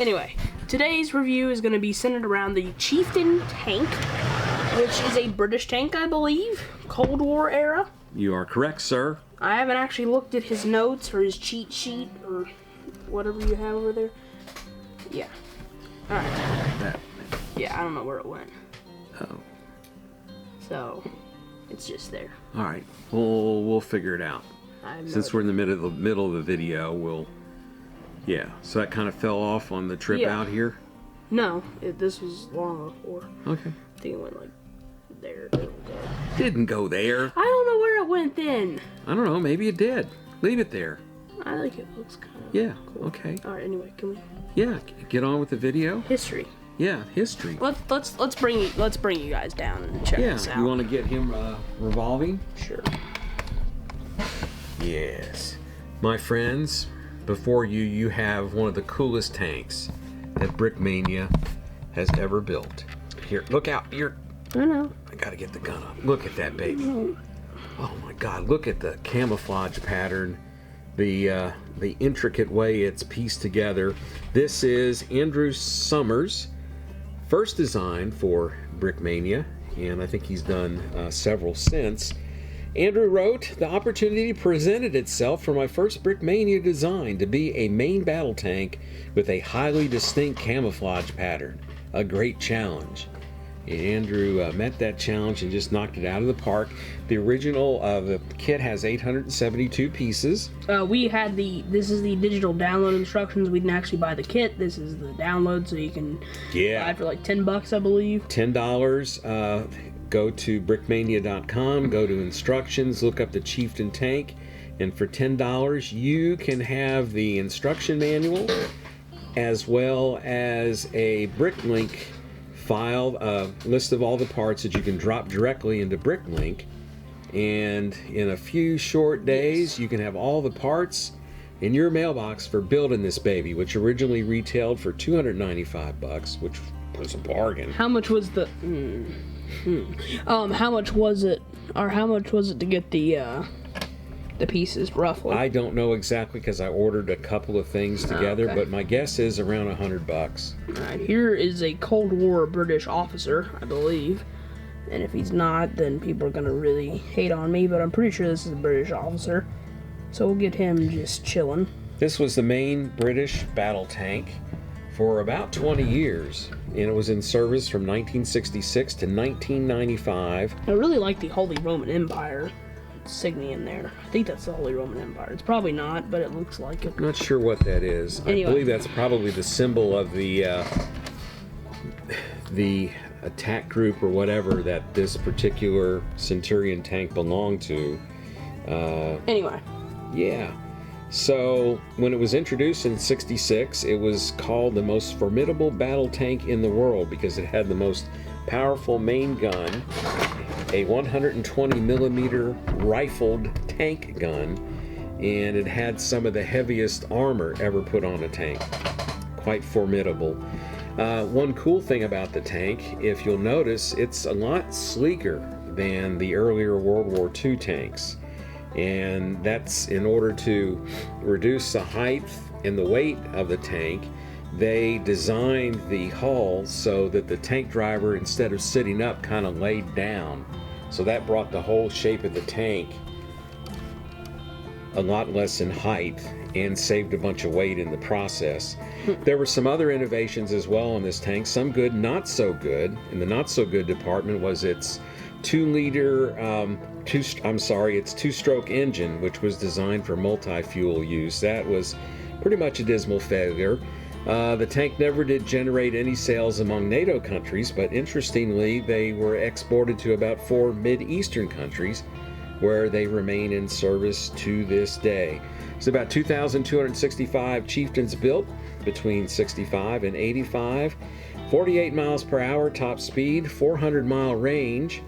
Anyway, today's review is going to be centered around the Chieftain tank, which is a British tank, I believe, Cold War era. You are correct, sir. I haven't actually looked at his notes or his cheat sheet or whatever you have over there. Yeah. Alright. Yeah, I don't know where it went. Oh. So, it's just there. Alright, we'll figure it out. Since we're in the middle of the video, yeah, so that kind of fell off on the trip out here? No, this was long before. Okay. I think it went like there. Didn't go there. I don't know where it went then. I don't know, maybe it did. Leave it there. I think it looks kind of cool. Okay. Alright, anyway, can we? Yeah, get on with the video. History. Yeah, history. Let's bring you guys down and check this out. You want to get him revolving? Sure. Yes. My friends, before you have one of the coolest tanks that Brickmania has ever built. Here, look out. I know. I gotta get the gun up. Look at that baby. Oh my God, look at the camouflage pattern, the intricate way it's pieced together. This is Andrew Summers' first design for Brickmania, and I think he's done several since. Andrew wrote, "The opportunity presented itself for my first Brickmania design to be a main battle tank with a highly distinct camouflage pattern. A great challenge." And Andrew met that challenge and just knocked it out of the park. The original the kit has 872 pieces. This is the digital download instructions. We didn't actually buy the kit. This is the download, so you can buy it for like $10, I believe. $10. Go to brickmania.com, go to instructions, look up the Chieftain tank, and for $10 you can have the instruction manual as well as a Bricklink file, list of all the parts that you can drop directly into Bricklink, and in a few short days you can have all the parts in your mailbox for building this baby, which originally retailed for $295, which was a bargain. How much was the how much was it to get the pieces roughly? I don't know exactly because I ordered a couple of things together, but my guess is around $100. Alright, here is a Cold War British officer, I believe. And if he's not, then people are gonna really hate on me, but I'm pretty sure this is a British officer. So we'll get him just chilling. This was the main British battle tank for about 20 years, and it was in service from 1966 to 1995. I really like the Holy Roman Empire insignia in there. I think that's the Holy Roman Empire. It's probably not, but it looks like it. I'm not sure what that is. Anyway. I believe that's probably the symbol of the attack group or whatever that this particular Centurion tank belonged to. Anyway. Yeah. So, when it was introduced in '66, it was called the most formidable battle tank in the world because it had the most powerful main gun, a 120 millimeter rifled tank gun, and it had some of the heaviest armor ever put on a tank. Quite formidable. One cool thing about the tank, if you'll notice, it's a lot sleeker than the earlier World War II tanks. And that's in order to reduce the height and the weight of the tank. They designed the hull so that the tank driver, instead of sitting up, kind of laid down. So that brought the whole shape of the tank a lot less in height and saved a bunch of weight in the process. There were some other innovations as well on this tank, some good, not so good. In the not so good department was its its two-stroke engine, which was designed for multi-fuel use. That was pretty much a dismal failure. The tank never did generate any sales among NATO countries, but interestingly, they were exported to about 4 Mid-Eastern countries, where they remain in service to this day. There's about 2,265 Chieftains built between 65 and 85, 48 miles per hour top speed, 400-mile range,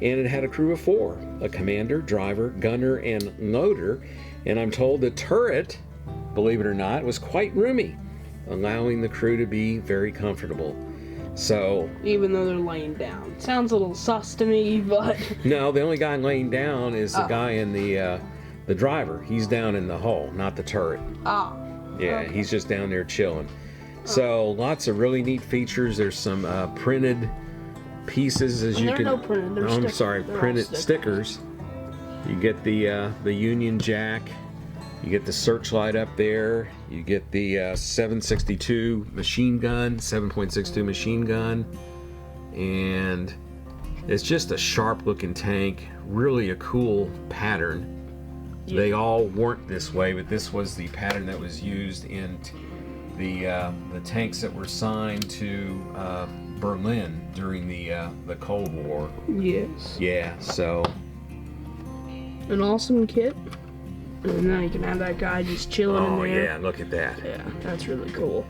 and it had a crew of 4, a commander, driver, gunner, and loader. And I'm told the turret, believe it or not, was quite roomy, allowing the crew to be very comfortable. So, even though they're laying down. Sounds a little sus to me, but... No, the only guy laying down is the guy in the driver. He's down in the hull, not the turret. Ah. Yeah, okay. He's just down there chilling. So lots of really neat features. There's some printed pieces, as you can. No printed. They're I'm stick- sorry, they're all printed stickers. You get the Union Jack. You get the searchlight up there. You get the 7.62 machine gun, 7.62 machine gun, and it's just a sharp-looking tank. Really a cool pattern. Yeah. They all weren't this way, but this was the pattern that was used in the tanks that were signed to Berlin during the Cold War. Yes. Yeah. So. An awesome kit. And now you can have that guy just chilling in there. Oh yeah, look at that. Yeah, that's really cool.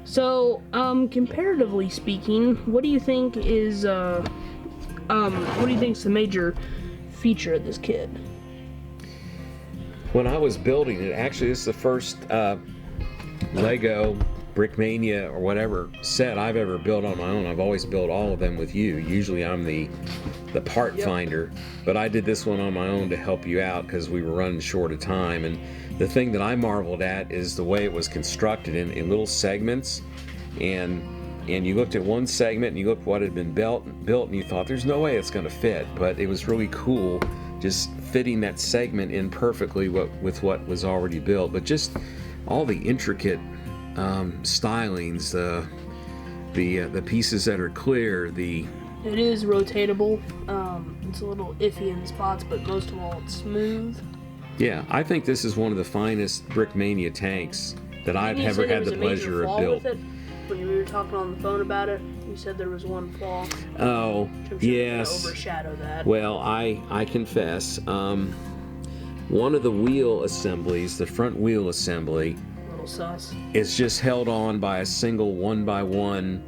So, comparatively speaking, what do you think is the major feature of this kit? When I was building it, actually this is the first Lego Brickmania or whatever set I've ever built on my own. I've always built all of them with you. Usually I'm the part finder, but I did this one on my own to help you out because we were running short of time. And the thing that I marveled at is the way it was constructed in little segments, and you looked at one segment and you looked what had been built and you thought there's no way it's going to fit, but it was really cool just fitting that segment in perfectly with what was already built. But just all the intricate stylings, the pieces that are clear, It is rotatable. It's a little iffy in spots, but most of all, it's smooth. Yeah, I think this is one of the finest Brickmania tanks that I've ever had the pleasure of building. When we were talking on the phone about it, you said there was one flaw. Oh, yes. Overshadow that. Well, I confess, one of the wheel assemblies, the front wheel assembly, Sus. It's just held on by a single 1x1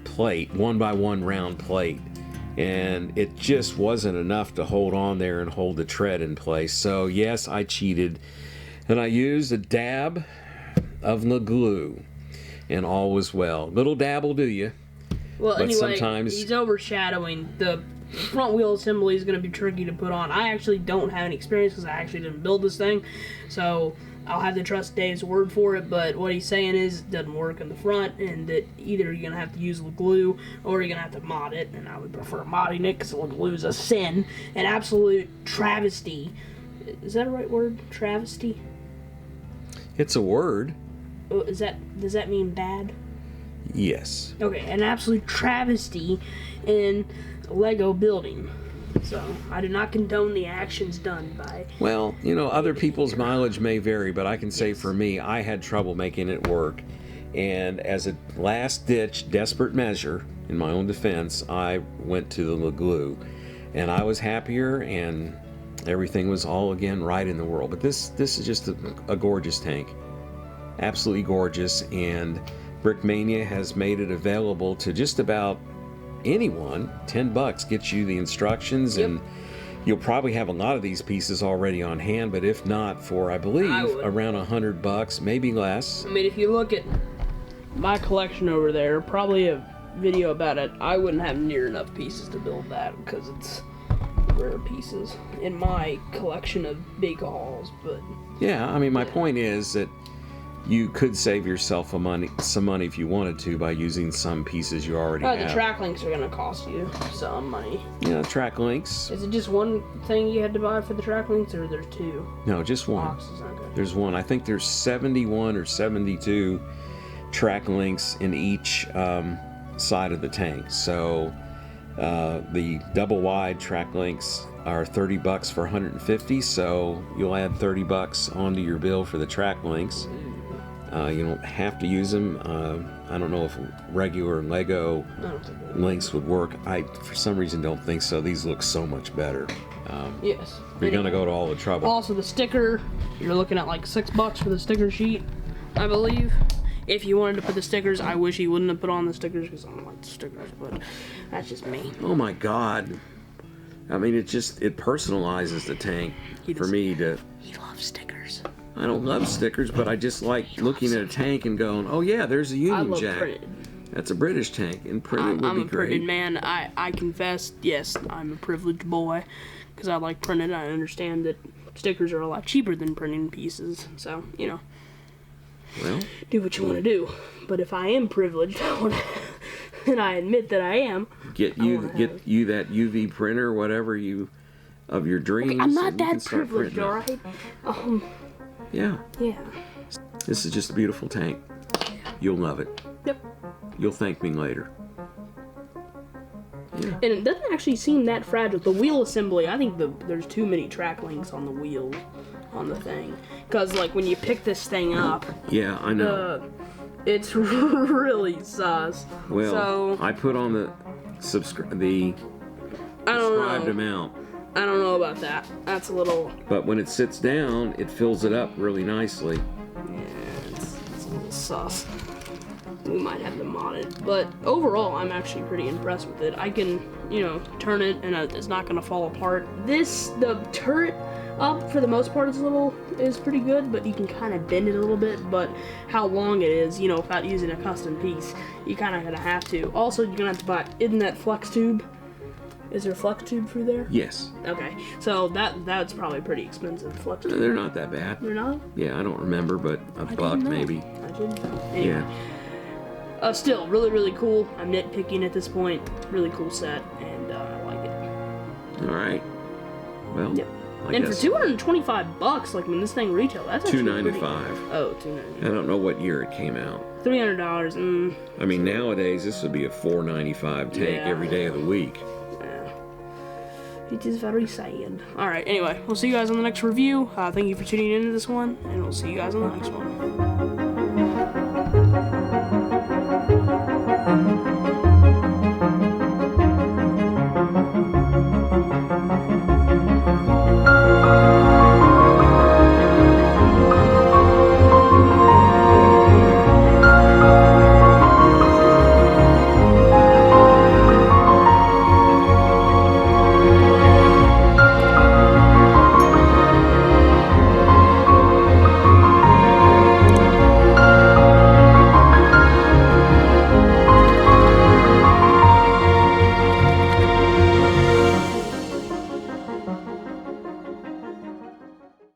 plate, 1x1 round plate, and it just wasn't enough to hold on there and hold the tread in place. So yes, I cheated, and I used a dab of the glue, and all was well. Little dab will do you. Well, but anyway, sometimes he's overshadowing. The front wheel assembly is going to be tricky to put on. I actually don't have any experience because I actually didn't build this thing, so I'll have to trust Dave's word for it, but what he's saying is it doesn't work in the front, and that either you're going to have to use the glue or you're going to have to mod it, and I would prefer modding it because the glue is a sin, an absolute travesty. Is that a right word? Travesty? It's a word. Does that mean bad? Yes. Okay, an absolute travesty in Lego building. So, I do not condone the actions done by... Well, other people's mileage may vary, but I can say for me, I had trouble making it work. And as a last-ditch, desperate measure, in my own defense, I went to the glue. And I was happier, and everything was all again right in the world. But this is just a gorgeous tank. Absolutely gorgeous. And Brickmania has made it available to just about anyone. $10 gets you the instructions, and you'll probably have a lot of these pieces already on hand, but if not, for I believe around $100, maybe less. I mean, if you look at my collection over there, probably a video about it, I wouldn't have near enough pieces to build that because it's rare pieces in my collection of big hauls. But yeah, I mean, my point is that you could save yourself some money if you wanted to by using some pieces you already have. The track links are going to cost you some money. Yeah, track links. Is it just one thing you had to buy for the track links, or there's two? No, just one. Boxes, okay. There's one. I think there's 71 or 72 track links in each side of the tank. So the double wide track links are $30 for 150. So you'll add $30 onto your bill for the track links. You don't have to use them. I don't know if regular Lego links would work. I, for some reason, don't think so. These look so much better. Yes. You're going to go to all the trouble. Also, the sticker, you're looking at like $6 for the sticker sheet, I believe. If you wanted to put the stickers, I wish he wouldn't have put on the stickers because I don't like the stickers, but that's just me. Oh my God. I mean, it personalizes the tank for me to... He loves stickers. I don't love stickers, but I just like looking at a tank and going, oh yeah, there's a Union Jack. Printed. That's a British tank, and printed would be great. I'm a printed man. I confess, yes, I'm a privileged boy, because I like printed. I understand that stickers are a lot cheaper than printing pieces, so, Well, do what you want to do. But if I am privileged, and I admit that I am, get you that UV printer, whatever you of your dreams. Okay, I'm not that privileged, all right? Yeah. Yeah. This is just a beautiful tank. You'll love it. Yep. You'll thank me later. Yeah. And it doesn't actually seem that fragile. The wheel assembly, I think there's too many track links on the wheels on the thing. Because, like, when you pick this thing up... Yeah, I know. It's really sus. Well, so, I put on the prescribed amount. I don't know about that. That's a little... But when it sits down, it fills it up really nicely. Yeah, it's a little sus. We might have to mod it. But overall, I'm actually pretty impressed with it. I can, turn it and it's not going to fall apart. The turret up for the most part is pretty good, but you can kind of bend it a little bit. But how long it is, without using a custom piece, you kind of gonna have to. Also, you're gonna have to buy, isn't that flex tube? Is there a flex tube through there? Yes. Okay, so that's probably pretty expensive. Flex tube. They're not that bad. They're not? Yeah, I don't remember, but $1 maybe. I didn't know. Anyway. Yeah. Still, really, really cool. I'm nitpicking at this point. Really cool set, and I like it. All right. Well, yep. And for $225, like when this thing retail, that's actually $295. Oh, $295. I don't know what year it came out. $300. I mean, nowadays this would be a $495 tank every day of the week. Yeah. It is very sad. All right. Anyway, we'll see you guys on the next review. Thank you for tuning into this one, and we'll see you guys on the next one.